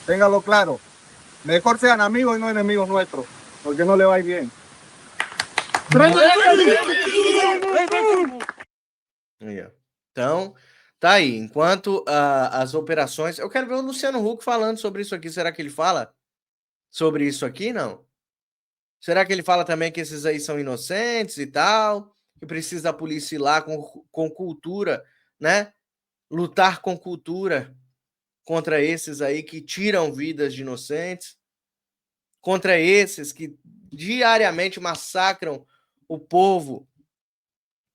Téngalo claro. Mejor sean amigos y no enemigos nuestros, porque no le va a ir bien. Aí, ó. Então, tá aí. Enquanto as operações... Eu quero ver o Luciano Huck falando sobre isso aqui. Será que ele fala sobre isso aqui? Não. Será que ele fala também que esses aí são inocentes e tal? Que precisa a polícia ir lá com cultura, né? Lutar com cultura contra esses aí que tiram vidas de inocentes, contra esses que diariamente massacram o povo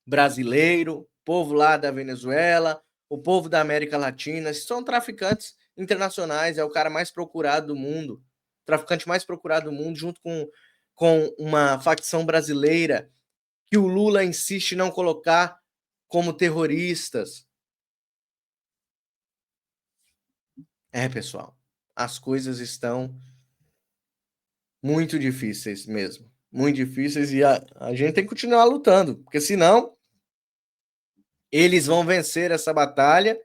brasileiro, o povo lá da Venezuela, o povo da América Latina. São traficantes internacionais, é o cara mais procurado do mundo, traficante mais procurado do mundo, junto com uma facção brasileira que o Lula insiste em não colocar como terroristas. Pessoal, as coisas estão muito difíceis mesmo. Muito difíceis e a gente tem que continuar lutando, porque senão eles vão vencer essa batalha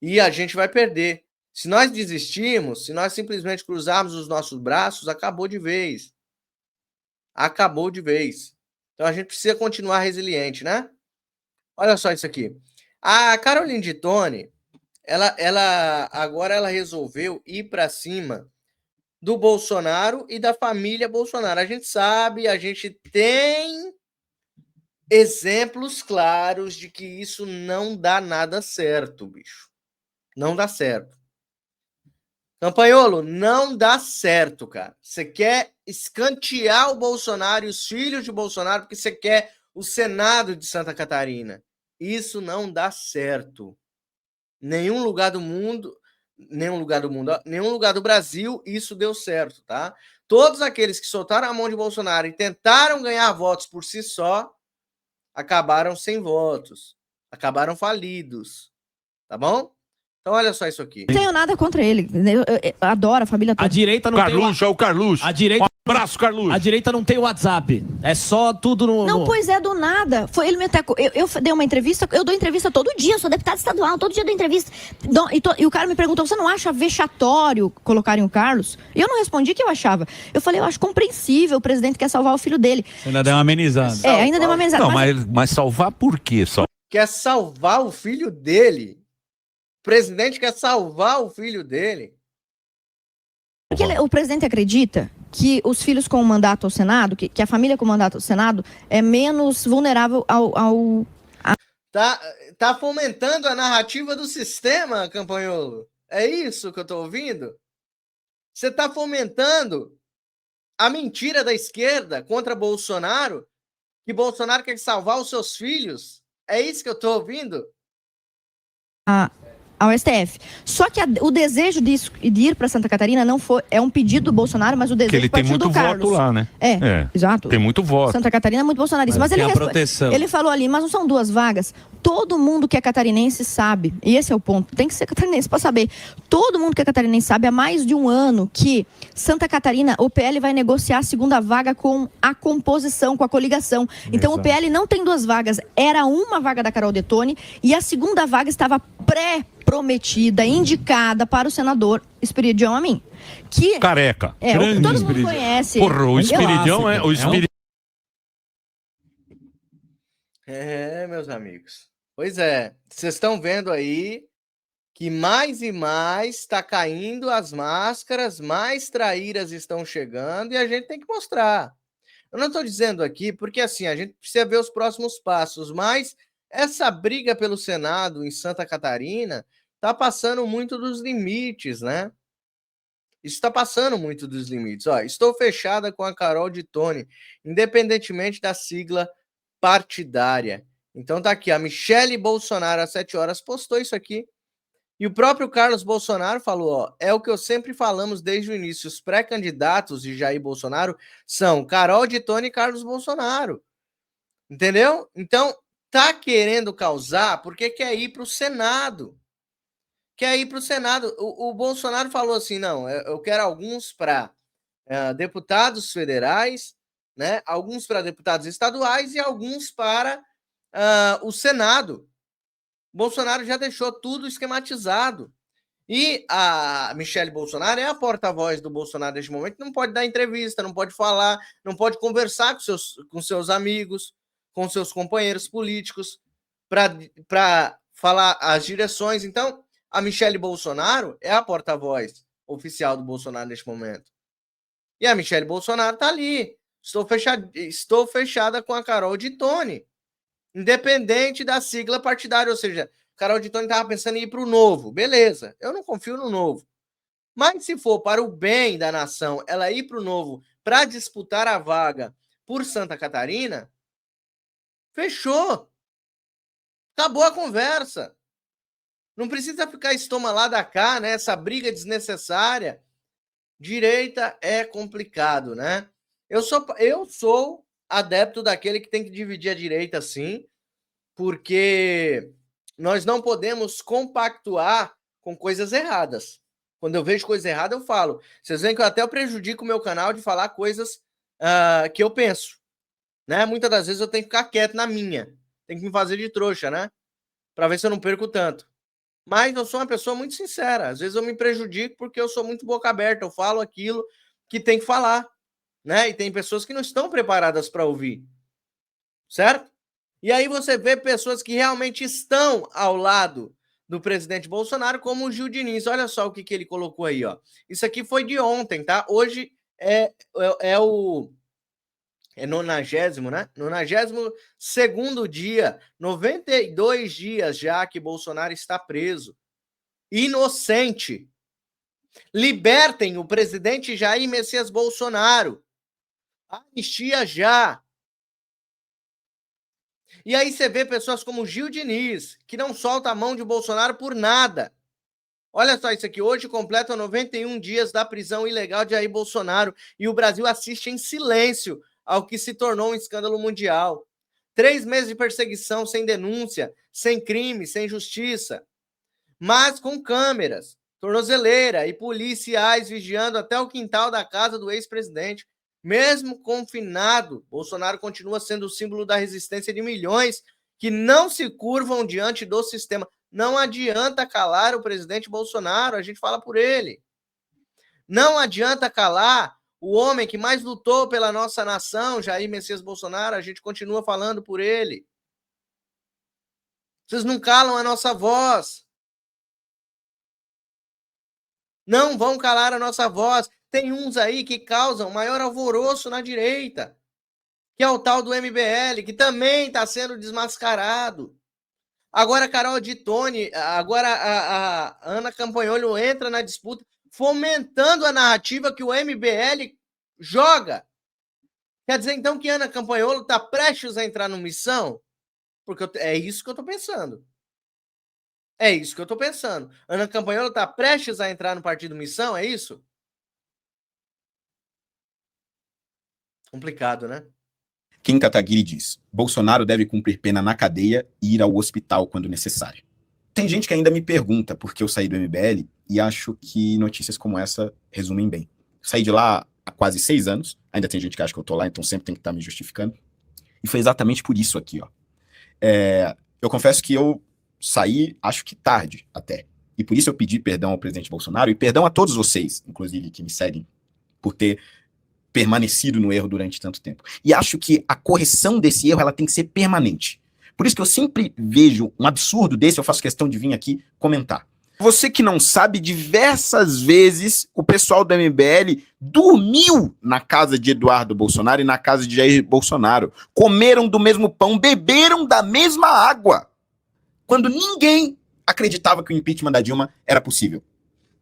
e a gente vai perder. Se nós desistirmos, se nós simplesmente cruzarmos os nossos braços, acabou de vez. Acabou de vez. Então a gente precisa continuar resiliente, né? Olha só isso aqui. A Caroline de Tone, agora ela resolveu ir para cima do Bolsonaro e da família Bolsonaro. A gente sabe, a gente tem exemplos claros de que isso não dá nada certo, bicho. Não dá certo. Campanholo, não dá certo, cara. Você quer escantear o Bolsonaro e os filhos de Bolsonaro porque você quer o Senado de Santa Catarina. Isso não dá certo. Nenhum lugar do Brasil, isso deu certo, tá? Todos aqueles que soltaram a mão de Bolsonaro e tentaram ganhar votos por si só, acabaram sem votos, acabaram falidos, tá bom? Então olha só isso aqui. Não tenho nada contra ele, eu adoro a família toda. A direita não Carluxo, tem... é o Carluxo. A direita... Um abraço, Carluxo. A direita não tem WhatsApp. É só tudo no... Não, pois é, do nada. Foi ele me atacou. Eu dei uma entrevista, eu dou entrevista todo dia, eu sou deputada estadual, todo dia eu dou entrevista. E o cara me perguntou, você não acha vexatório colocarem o Carlos? E eu não respondi que eu achava. Eu falei, eu acho compreensível, o presidente quer salvar o filho dele. Você ainda deu uma amenizada. Ainda deu uma amenizada. Não, mas salvar por quê? Quer salvar o filho dele? O presidente quer salvar o filho dele? Porque o presidente acredita que os filhos com mandato ao Senado, que a família com mandato ao Senado é menos vulnerável Tá fomentando a narrativa do sistema, Campanholo. É isso que eu tô ouvindo? Você tá fomentando a mentira da esquerda contra Bolsonaro, que Bolsonaro quer salvar os seus filhos? É isso que eu tô ouvindo? ao STF. Só que o desejo de ir para Santa Catarina não foi, é um pedido do Bolsonaro, mas o desejo ele tem muito voto lá, né? Exato. Tem muito voto. Santa Catarina é muito bolsonarista. Mas ele falou ali, mas não são 2 vagas. Todo mundo que é catarinense sabe, e esse é o ponto, tem que ser catarinense para saber. Todo mundo que é catarinense sabe há mais de 1 ano que Santa Catarina, o PL vai negociar a 2ª vaga com a composição, com a coligação. Então o PL não tem 2 vagas, era uma vaga da Carol Detone e a 2ª vaga estava prometida, indicada para o senador Esperidião Amin. Que careca. Todo mundo conhece. Porra, o Esperidião é... Meus amigos. Pois é, vocês estão vendo aí que mais e mais está caindo as máscaras, mais traíras estão chegando e a gente tem que mostrar. Eu não estou dizendo aqui porque assim, a gente precisa ver os próximos passos, mas essa briga pelo Senado em Santa Catarina está passando muito dos limites, né? Isso está passando muito dos limites. Ó, estou fechada com a Carol Detone, independentemente da sigla partidária. Então tá aqui, a Michele Bolsonaro, às 7 horas, postou isso aqui. E o próprio Carlos Bolsonaro falou, ó, é o que eu sempre falamos desde o início, os pré-candidatos de Jair Bolsonaro são Carol Detone e Carlos Bolsonaro. Entendeu? Então, tá querendo causar porque quer ir para o Senado. Quer ir para o Senado. O Bolsonaro falou assim, não, eu quero alguns para deputados federais, né? Alguns para deputados estaduais e alguns para o Senado. Bolsonaro já deixou tudo esquematizado. E a Michelle Bolsonaro é a porta-voz do Bolsonaro neste momento, não pode dar entrevista, não pode falar, não pode conversar com seus amigos, com seus companheiros políticos, para falar as direções. Então, a Michelle Bolsonaro é a porta-voz oficial do Bolsonaro neste momento. E a Michelle Bolsonaro está ali. Estou fechada com a Carol de Tone, independente da sigla partidária, ou seja, Carol de Tone estava pensando em ir para o Novo. Beleza, eu não confio no Novo. Mas se for para o bem da nação, ela ir para o Novo para disputar a vaga por Santa Catarina, fechou. Acabou a conversa. Não precisa ficar estoma lá da cá, né? Essa briga desnecessária. Direita é complicado, né? Eu sou adepto daquele que tem que dividir a direita, sim, porque nós não podemos compactuar com coisas erradas. Quando eu vejo coisa errada, eu falo. Vocês veem que eu prejudico o meu canal de falar coisas que eu penso, né? Muitas das vezes eu tenho que ficar quieto na minha. Tem que me fazer de trouxa, né? Para ver se eu não perco tanto. Mas eu sou uma pessoa muito sincera. Às vezes eu me prejudico porque eu sou muito boca aberta. Eu falo aquilo que tem que falar, né? E tem pessoas que não estão preparadas para ouvir, certo? E aí você vê pessoas que realmente estão ao lado do presidente Bolsonaro, como o Gil Diniz. Olha só o que ele colocou aí, ó. Isso aqui foi de ontem, tá? Hoje é o 90º, né? 92º dia, 92 dias já que Bolsonaro está preso. Inocente. Libertem o presidente Jair Messias Bolsonaro. Anistia já. E aí você vê pessoas como Gil Diniz, que não solta a mão de Bolsonaro por nada. Olha só isso aqui, hoje completa 91 dias da prisão ilegal de Jair Bolsonaro e o Brasil assiste em silêncio ao que se tornou um escândalo mundial. 3 meses de perseguição sem denúncia, sem crime, sem justiça, mas com câmeras, tornozeleira e policiais vigiando até o quintal da casa do ex-presidente. Mesmo confinado, Bolsonaro continua sendo o símbolo da resistência de milhões que não se curvam diante do sistema. Não adianta calar o presidente Bolsonaro, a gente fala por ele. Não adianta calar o homem que mais lutou pela nossa nação, Jair Messias Bolsonaro, a gente continua falando por ele. Vocês não calam a nossa voz. Não vão calar a nossa voz. Tem uns aí que causam maior alvoroço na direita, que é o tal do MBL, que também está sendo desmascarado. Agora a Carol de Tone, agora a Ana Campanholo entra na disputa, fomentando a narrativa que o MBL joga. Quer dizer, então, que Ana Campanholo está prestes a entrar no Missão? Porque é isso que eu estou pensando. É isso que eu estou pensando. Ana Campanholo está prestes a entrar no Partido Missão, é isso? Complicado, né? Kim Kataguiri diz: Bolsonaro deve cumprir pena na cadeia e ir ao hospital quando necessário. Tem gente que ainda me pergunta por que eu saí do MBL e acho que notícias como essa resumem bem. Saí de lá há quase 6 anos, ainda tem gente que acha que eu tô lá, então sempre tem que estar me justificando. E foi exatamente por isso aqui, ó. Eu confesso que eu saí, acho que tarde até. E por isso eu pedi perdão ao presidente Bolsonaro e perdão a todos vocês, inclusive, que me seguem, por ter permanecido no erro durante tanto tempo. E acho que a correção desse erro ela tem que ser permanente. Por isso que eu sempre vejo um absurdo desse, eu faço questão de vir aqui comentar. Você que não sabe, diversas vezes o pessoal do MBL dormiu na casa de Eduardo Bolsonaro e na casa de Jair Bolsonaro. Comeram do mesmo pão, beberam da mesma água. Quando ninguém acreditava que o impeachment da Dilma era possível.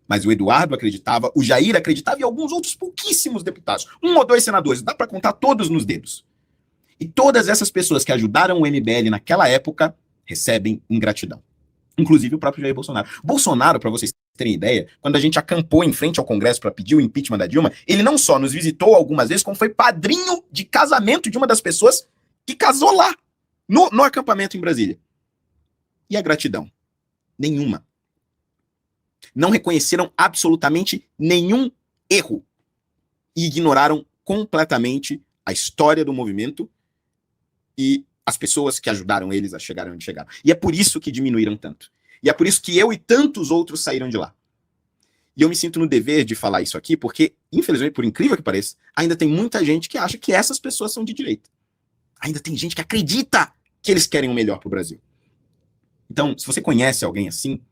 Mas o Eduardo acreditava, o Jair acreditava e alguns outros pouquíssimos deputados. 1 ou 2 senadores, dá para contar todos nos dedos. E todas essas pessoas que ajudaram o MBL naquela época recebem ingratidão. Inclusive o próprio Jair Bolsonaro. Bolsonaro, para vocês terem ideia, quando a gente acampou em frente ao Congresso para pedir o impeachment da Dilma, ele não só nos visitou algumas vezes, como foi padrinho de casamento de uma das pessoas que casou lá, no acampamento em Brasília. E a gratidão? Nenhuma. Não reconheceram absolutamente nenhum erro e ignoraram completamente a história do movimento e as pessoas que ajudaram eles a chegarem onde chegaram. E é por isso que diminuíram tanto. E é por isso que eu e tantos outros saíram de lá. E eu me sinto no dever de falar isso aqui, porque, infelizmente, por incrível que pareça, ainda tem muita gente que acha que essas pessoas são de direita. Ainda tem gente que acredita que eles querem o melhor pro Brasil. Então, se você conhece alguém assim,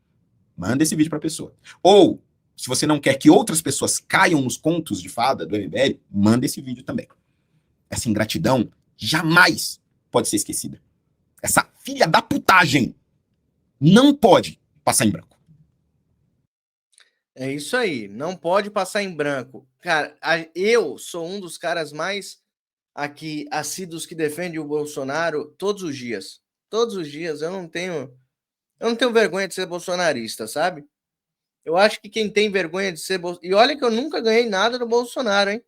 manda esse vídeo pra pessoa. Ou, se você não quer que outras pessoas caiam nos contos de fada do MBL, manda esse vídeo também. Essa ingratidão jamais pode ser esquecida. Essa filha da putagem não pode passar em branco. É isso aí, não pode passar em branco. Cara, eu sou um dos caras mais aqui assíduos que defende o Bolsonaro todos os dias. Todos os dias, eu não tenho vergonha de ser bolsonarista, sabe? Eu acho que quem tem vergonha de ser e olha que eu nunca ganhei nada do Bolsonaro, hein?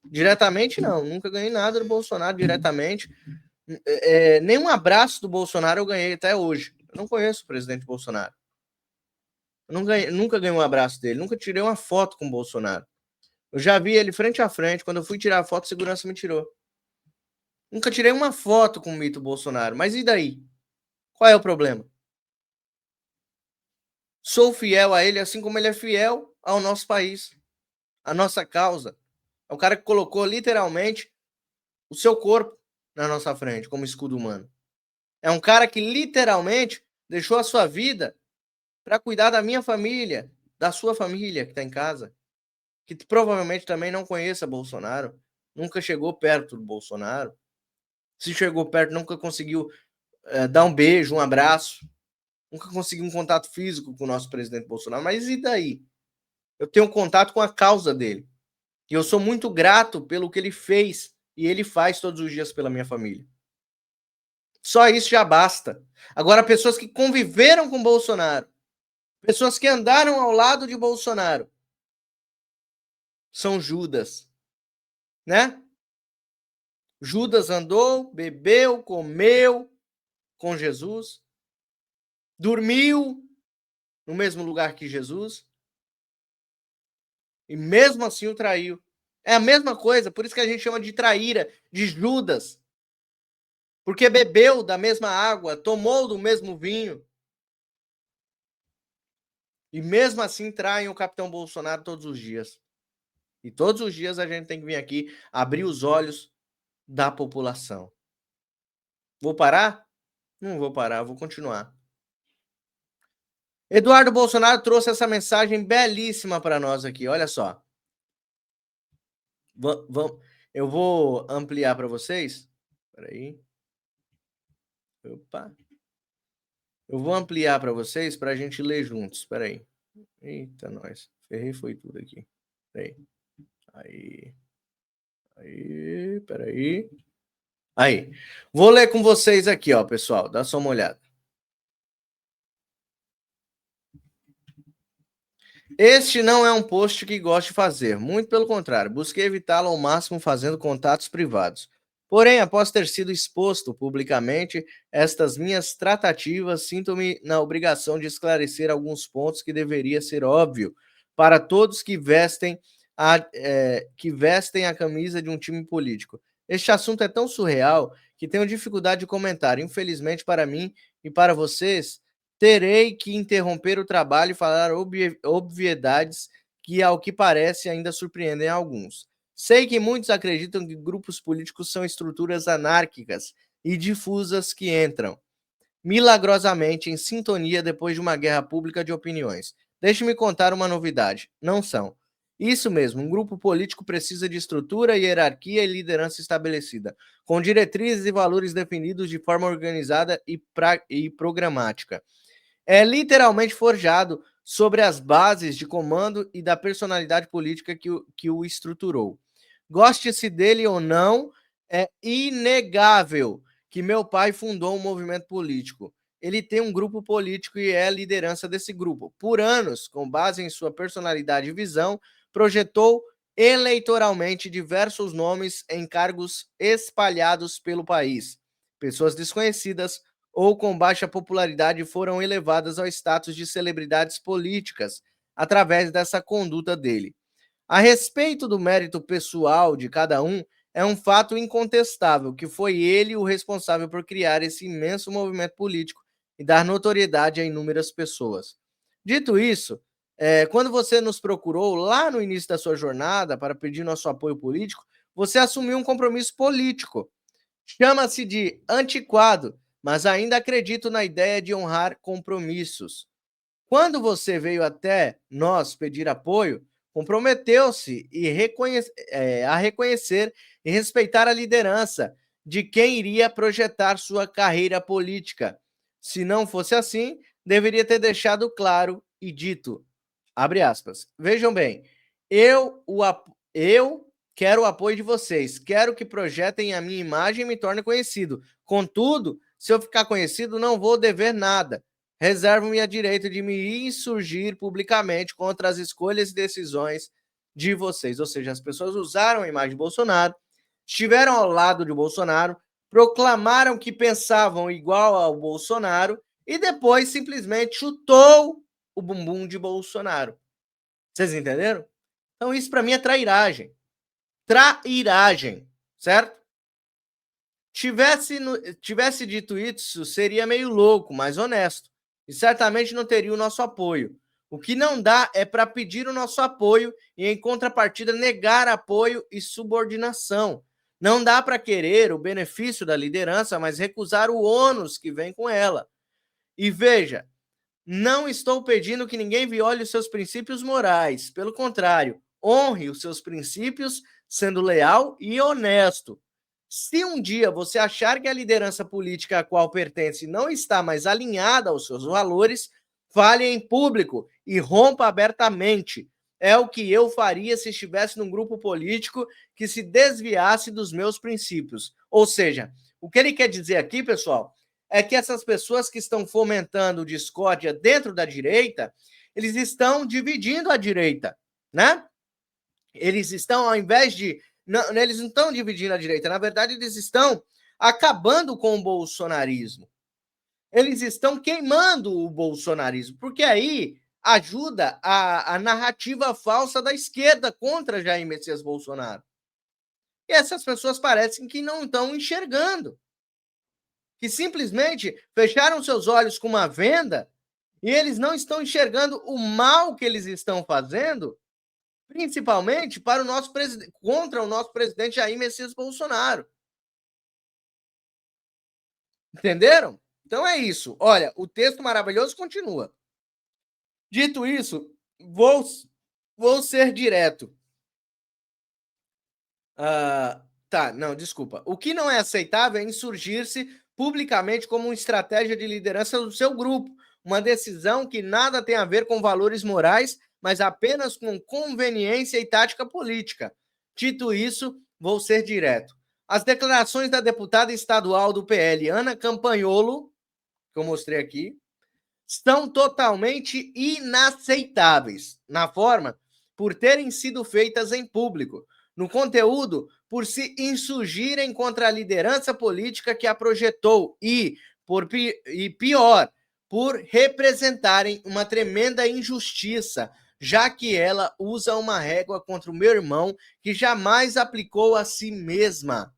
Diretamente não, nunca ganhei nada do Bolsonaro diretamente. Nenhum abraço do Bolsonaro eu ganhei até hoje. Eu não conheço o presidente Bolsonaro. Eu nunca ganhei um abraço dele, nunca tirei uma foto com o Bolsonaro. Eu já vi ele frente a frente, quando eu fui tirar a foto, a segurança me tirou. Nunca tirei uma foto com o mito Bolsonaro, mas e daí? Qual é o problema? Sou fiel a ele, assim como ele é fiel ao nosso país, à nossa causa. É o cara que colocou literalmente o seu corpo na nossa frente como escudo humano. É um cara que literalmente deixou a sua vida para cuidar da minha família, da sua família que está em casa, que provavelmente também não conheça Bolsonaro, nunca chegou perto do Bolsonaro. Se chegou perto, nunca conseguiu dar um beijo, um abraço, nunca conseguiu um contato físico com o nosso presidente Bolsonaro. Mas e daí? Eu tenho contato com a causa dele. E eu sou muito grato pelo que ele fez e ele faz todos os dias pela minha família. Só isso já basta. Agora, pessoas que conviveram com Bolsonaro, pessoas que andaram ao lado de Bolsonaro, são Judas, né? Judas andou, bebeu, comeu com Jesus, dormiu no mesmo lugar que Jesus e mesmo assim o traiu. É a mesma coisa, por isso que a gente chama de traíra, de Judas. Porque bebeu da mesma água, tomou do mesmo vinho. E mesmo assim traem o capitão Bolsonaro todos os dias. E todos os dias a gente tem que vir aqui abrir os olhos da população. Vou parar? Não vou parar, vou continuar. Eduardo Bolsonaro trouxe essa mensagem belíssima para nós aqui, olha só. Eu vou ampliar para vocês. Espera aí. Opa. Eu vou ampliar para vocês para a gente ler juntos. Espera aí. Eita, nós. Ferrei foi tudo aqui. Espera aí. Aí, peraí. Aí. Vou ler com vocês aqui, ó, pessoal. Dá só uma olhada. Este não é um post que gosto de fazer. Muito pelo contrário. Busquei evitá-lo ao máximo fazendo contatos privados. Porém, após ter sido exposto publicamente estas minhas tratativas, sinto-me na obrigação de esclarecer alguns pontos que deveria ser óbvio para todos que vestem a camisa de um time político. Este assunto é tão surreal que tenho dificuldade de comentar. Infelizmente, para mim e para vocês, terei que interromper o trabalho e falar obviedades que, ao que parece, ainda surpreendem alguns. Sei que muitos acreditam que grupos políticos são estruturas anárquicas e difusas que entram, milagrosamente, em sintonia depois de uma guerra pública de opiniões. Deixe-me contar uma novidade. Não são. Isso mesmo, um grupo político precisa de estrutura, hierarquia e liderança estabelecida, com diretrizes e valores definidos de forma organizada e programática. É literalmente forjado sobre as bases de comando e da personalidade política que o estruturou. Goste-se dele ou não, é inegável que meu pai fundou um movimento político. Ele tem um grupo político e é a liderança desse grupo. Por anos, com base em sua personalidade e visão, projetou eleitoralmente diversos nomes em cargos espalhados pelo país. Pessoas desconhecidas ou com baixa popularidade foram elevadas ao status de celebridades políticas através dessa conduta dele. A respeito do mérito pessoal de cada um, é um fato incontestável que foi ele o responsável por criar esse imenso movimento político e dar notoriedade a inúmeras pessoas. Dito isso, Quando você nos procurou lá no início da sua jornada para pedir nosso apoio político, você assumiu um compromisso político. Chama-se de antiquado, mas ainda acredito na ideia de honrar compromissos. Quando você veio até nós pedir apoio, comprometeu-se a reconhecer e respeitar a liderança de quem iria projetar sua carreira política. Se não fosse assim, deveria ter deixado claro e dito, abre aspas, vejam bem, eu quero o apoio de vocês, quero que projetem a minha imagem e me tornem conhecido. Contudo, se eu ficar conhecido, não vou dever nada. Reservo-me a direito de me insurgir publicamente contra as escolhas e decisões de vocês. Ou seja, as pessoas usaram a imagem de Bolsonaro, estiveram ao lado de Bolsonaro, proclamaram que pensavam igual ao Bolsonaro e depois simplesmente chutou o bumbum de Bolsonaro. Vocês entenderam? Então isso para mim é trairagem. Trairagem, certo? Tivesse dito isso, seria meio louco, mas honesto. E certamente não teria o nosso apoio. O que não dá é para pedir o nosso apoio e, em contrapartida, negar apoio e subordinação. Não dá para querer o benefício da liderança, mas recusar o ônus que vem com ela. E veja, não estou pedindo que ninguém viole os seus princípios morais. Pelo contrário, honre os seus princípios sendo leal e honesto. Se um dia você achar que a liderança política a qual pertence não está mais alinhada aos seus valores, fale em público e rompa abertamente. É o que eu faria se estivesse num grupo político que se desviasse dos meus princípios. Ou seja, o que ele quer dizer aqui, pessoal, é que essas pessoas que estão fomentando discórdia dentro da direita, eles estão dividindo a direita, né? Eles estão, ao invés de... Não, eles não estão dividindo a direita, na verdade, eles estão acabando com o bolsonarismo. Eles estão queimando o bolsonarismo, porque aí ajuda a narrativa falsa da esquerda contra Jair Messias Bolsonaro. E essas pessoas parecem que não estão enxergando, que simplesmente fecharam seus olhos com uma venda e eles não estão enxergando o mal que eles estão fazendo, principalmente para o nosso contra o nosso presidente Jair Messias Bolsonaro. Entenderam? Então é isso. Olha, o texto maravilhoso continua. Dito isso, vou ser direto. Desculpa. O que não é aceitável é insurgir-se publicamente como uma estratégia de liderança do seu grupo, uma decisão que nada tem a ver com valores morais, mas apenas com conveniência e tática política. Dito isso, vou ser direto. As declarações da deputada estadual do PL, Ana Campanholo, que eu mostrei aqui, são totalmente inaceitáveis. Na forma, por terem sido feitas em público. No conteúdo, por se insurgirem contra a liderança política que a projetou e pior, por representarem uma tremenda injustiça, já que ela usa uma régua contra o meu irmão que jamais aplicou a si mesma.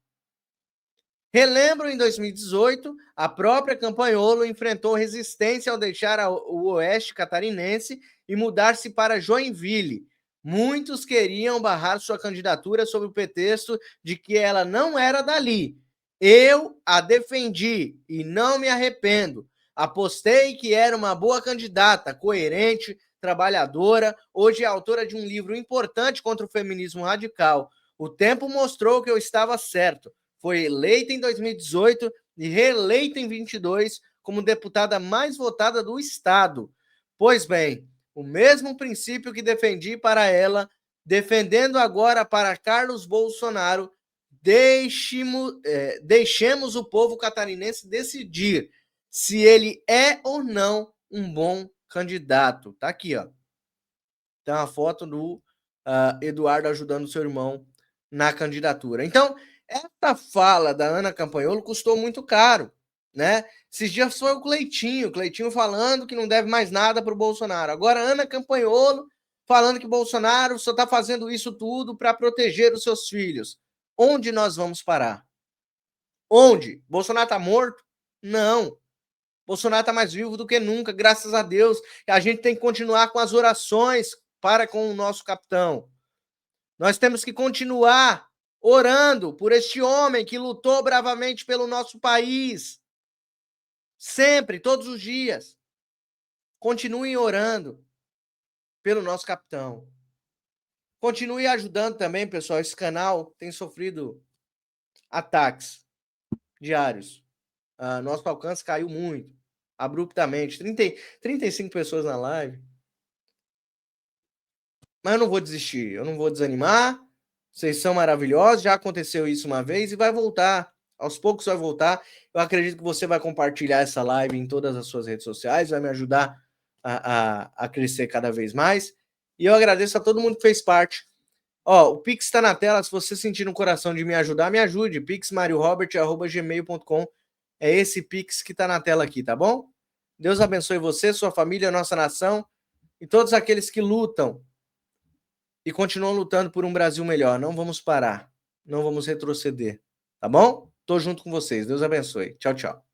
Relembro, em 2018, a própria Campanholo enfrentou resistência ao deixar o oeste catarinense e mudar-se para Joinville. Muitos queriam barrar sua candidatura sob o pretexto de que ela não era dali. Eu a defendi e não me arrependo. Apostei que era uma boa candidata, coerente, trabalhadora, hoje é autora de um livro importante contra o feminismo radical. O tempo mostrou que eu estava certo. Foi eleita em 2018 e reeleita em 2022 como deputada mais votada do Estado. Pois bem, o mesmo princípio que defendi para ela, defendendo agora para Carlos Bolsonaro, deixemos o povo catarinense decidir se ele é ou não um bom candidato. Tá aqui, ó. Tem uma foto do Eduardo ajudando seu irmão na candidatura. Então, essa fala da Ana Campanholo custou muito caro, né? Esses dias foi o Cleitinho falando que não deve mais nada para o Bolsonaro. Agora, Ana Campanholo falando que Bolsonaro só está fazendo isso tudo para proteger os seus filhos. Onde nós vamos parar? Onde? Bolsonaro está morto? Não. Bolsonaro está mais vivo do que nunca, graças a Deus. E a gente tem que continuar com as orações para com o nosso capitão. Nós temos que continuar orando por este homem que lutou bravamente pelo nosso país. Sempre, todos os dias. Continuem orando pelo nosso capitão. Continue ajudando também, pessoal. Esse canal tem sofrido ataques diários. Nosso alcance caiu muito, abruptamente. 35 pessoas na live. Mas eu não vou desistir, eu não vou desanimar. Vocês são maravilhosos, já aconteceu isso uma vez e vai voltar. Aos poucos vai voltar. Eu acredito que você vai compartilhar essa live em todas as suas redes sociais, vai me ajudar a crescer cada vez mais. E eu agradeço a todo mundo que fez parte. Ó, o Pix está na tela, se você sentir no coração de me ajudar, me ajude. pixmariorobert@gmail.com. É esse Pix que está na tela aqui, tá bom? Deus abençoe você, sua família, nossa nação e todos aqueles que lutam e continuam lutando por um Brasil melhor. Não vamos parar, não vamos retroceder, tá bom? Tô junto com vocês. Deus abençoe. Tchau, tchau.